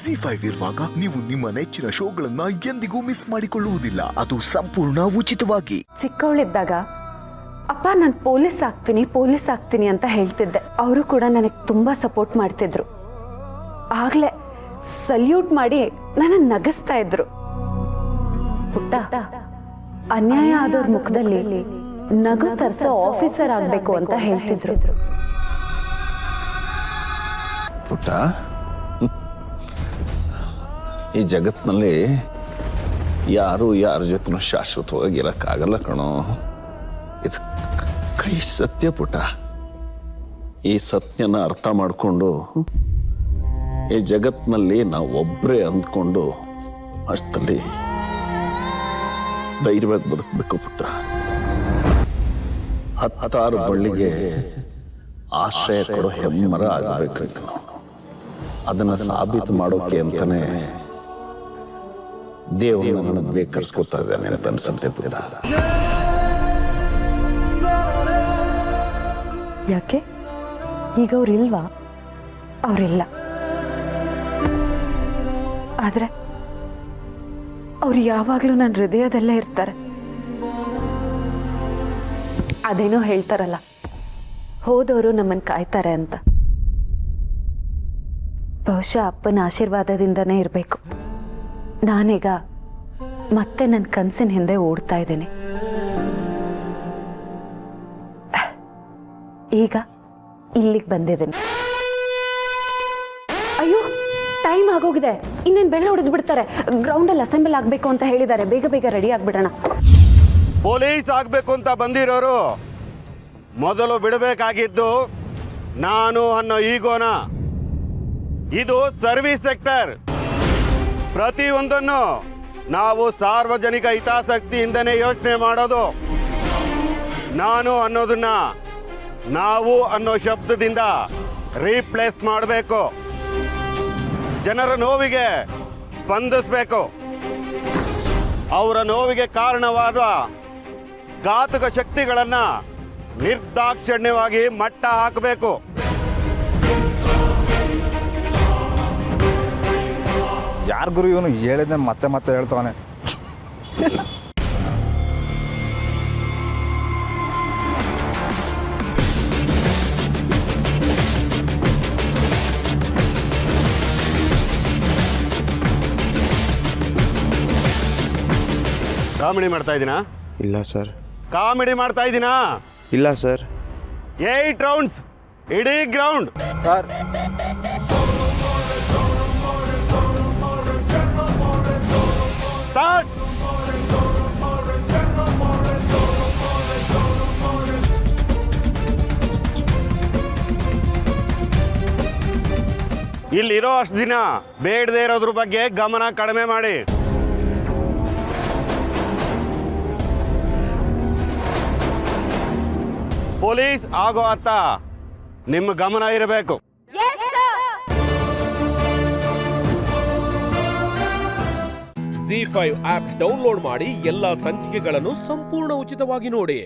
ZEE5 ಇರುವಾಗ ನೀವು ನಿಮ್ಮ ನೆಚ್ಚಿನ ಶೋಗಳನ್ನ ಎಂದಿಗೂ ಮಿಸ್ ಮಾಡಿಕೊಳ್ಳುವುದಿಲ್ಲ. ಅದು ಸಂಪೂರ್ಣ ಉಚಿತವಾಗಿ. ಚಿಕ್ಕವಳಿದ್ದಾಗ ಅಪ್ಪ ನಾನು ಪೊಲೀಸ್ ಆಗ್ತೀನಿ ಅಂತ ಹೇಳ್ತಿದ್ದೆ. ಅವರು ಕೂಡ ನನಗೆ ತುಂಬಾ ಸಪೋರ್ಟ್ ಮಾಡ್ತಿದ್ರು. ಆಗ್ಲೇ ಸಲ್ಯೂಟ್ ಮಾಡಿ ನನ್ನ ನಗಿಸ್ತಾ ಇದ್ರು. ಪುಟ್ಟ, ಅನ್ಯಾಯ ಆದವ್ರ ಮುಖದಲ್ಲಿ ನಗು ತರಿಸೋ ಆಫೀಸರ್ ಆಗ್ಬೇಕು ಅಂತ ಹೇಳ್ತಿದ್ರು. ಪುಟ್ಟ, ಈ ಜಗತ್ತಿನಲ್ಲಿ ಯಾರು ಯಾರ ಜೊತೆ ಶಾಶ್ವತವಾಗಿ ಇರಕ್ಕಾಗಲ್ಲ ಕಣೋ. ಇದು ಕೈ ಸತ್ಯ ಪುಟ್ಟ. ಈ ಸತ್ಯನ ಅರ್ಥ ಮಾಡಿಕೊಂಡು ಈ ಜಗತ್ತಿನಲ್ಲಿ ನಾವು ಒಬ್ಬರೇ ಅಂದ್ಕೊಂಡು ಅಷ್ಟಲ್ಲಿ ಧೈರ್ಯವಾಗಿ ಬದುಕಬೇಕು ಪುಟ್ಟ. ಹತ್ತಾರು ಬಳ್ಳಿಗೆ ಆಶ್ರಯ ಕೊಡೋ ಹೆಮ್ಮರ ಆಗಬೇಕು ನಾವು. ಅದನ್ನ ಸಾಬೀತು ಮಾಡೋಕೆ ಅಂತಾನೆ ದೇವರು ನನ್ನನ್ನು ಬೇಕರಿಸ್ಕೊತಾ ಇದ್ದಾನೆ ಅಂತ ಅನ್ಸುತ್ತೆ ಪುಟ್ಟ. ಯಾಕೆ ಈಗ ಅವ್ರಿಲ್ವಾ? ಅವರಿಲ್ಲ. ಆದ್ರೆ ಅವ್ರು ಯಾವಾಗ್ಲೂ ನನ್ನ ಹೃದಯದಲ್ಲೇ ಇರ್ತಾರೆ. ಅದೇನೋ ಹೇಳ್ತಾರಲ್ಲ, ಹೋದವರು ನಮ್ಮನ್ನು ಕಾಯ್ತಾರೆ ಅಂತ. ಬಹುಶಃ ಅಪ್ಪನ ಆಶೀರ್ವಾದದಿಂದನೇ ಇರಬೇಕು ನಾನೀಗ ಮತ್ತೆ ನನ್ನ ಕನಸಿನ ಹಿಂದೆ ಓಡ್ತಾ ಇದ್ದೀನಿ. ಈಗ ಇಲ್ಲಿಗೆ ಬಂದಿದ್ದೀನಿ. ಅಯ್ಯೋ, ಟೈಮ್ ಆಗೋಗಿದೆ. ಇನ್ನೇನು ಬೆಲ್ಲ ಹೊಡೆದು ಬಿಡ್ತಾರೆ. ಗ್ರೌಂಡಲ್ಲಿ ಅಸೆಂಬಲ್ ಆಗಬೇಕು ಅಂತ ಹೇಳಿದ್ದಾರೆ. ಬೇಗ ಬೇಗ ರೆಡಿ ಆಗ್ಬಿಡೋಣ. ಪೊಲೀಸ್ ಆಗ್ಬೇಕು ಅಂತ ಬಂದಿರೋರು ಮೊದಲು ಬಿಡಬೇಕಾಗಿದ್ದು ನಾನು ಅನ್ನೋ ಈಗೋನ. ಇದು ಸರ್ವಿಸ್ ಸೆಕ್ಟರ್. ಪ್ರತಿಯೊಂದನ್ನು ನಾವು ಸಾರ್ವಜನಿಕ ಹಿತಾಸಕ್ತಿಯಿಂದನೇ ಯೋಚನೆ ಮಾಡೋದು. ನಾನು ಅನ್ನೋದನ್ನ ನಾವು ಅನ್ನೋ ಶಬ್ದದಿಂದ ರೀಪ್ಲೇಸ್ ಮಾಡಬೇಕು. ಜನರ ನೋವಿಗೆ ಸ್ಪಂದಿಸಬೇಕು. ಅವರ ನೋವಿಗೆ ಕಾರಣವಾದ ಘಾತಕ ಶಕ್ತಿಗಳನ್ನ ನಿರ್ದಾಕ್ಷಿಣ್ಯವಾಗಿ ಮಟ್ಟ ಹಾಕಬೇಕು. ಯಾರ ಗುರು ಇವನು ಹೇಳಿದ್ನೆ ಮತ್ತೆ ಮತ್ತೆ ಹೇಳ್ತಾನೆ. ಕಾಮಿಡಿ ಮಾಡ್ತಾ ಇದ್ದೀನಾ? ಇಲ್ಲ ಸರ್. ಕಾಮಿಡಿ ಮಾಡ್ತಾ ಇದ್ದೀನಾ? ಇಲ್ಲ ಸರ್. 8 ರೌಂಡ್ಸ್ ಇಡೀ ಗ್ರೌಂಡ್. Sir, start. ಇಲ್ಲಿರೋ ಅಷ್ಟು ದಿನ ಬೇಡದೇ ಇರೋದ್ರ ಬಗ್ಗೆ ಗಮನ ಕಡಿಮೆ ಮಾಡಿ. ಪೊಲೀಸ್ ಆಗೋ ಅತ್ತ ನಿಮ್ಮ ಗಮನ ಇರಬೇಕು. ZEE5 ಆಪ್ ಡೌನ್ಲೋಡ್ ಮಾಡಿ ಎಲ್ಲಾ ಸಂಚಿಕೆಗಳನ್ನು ಸಂಪೂರ್ಣ ಉಚಿತವಾಗಿ ನೋಡಿ.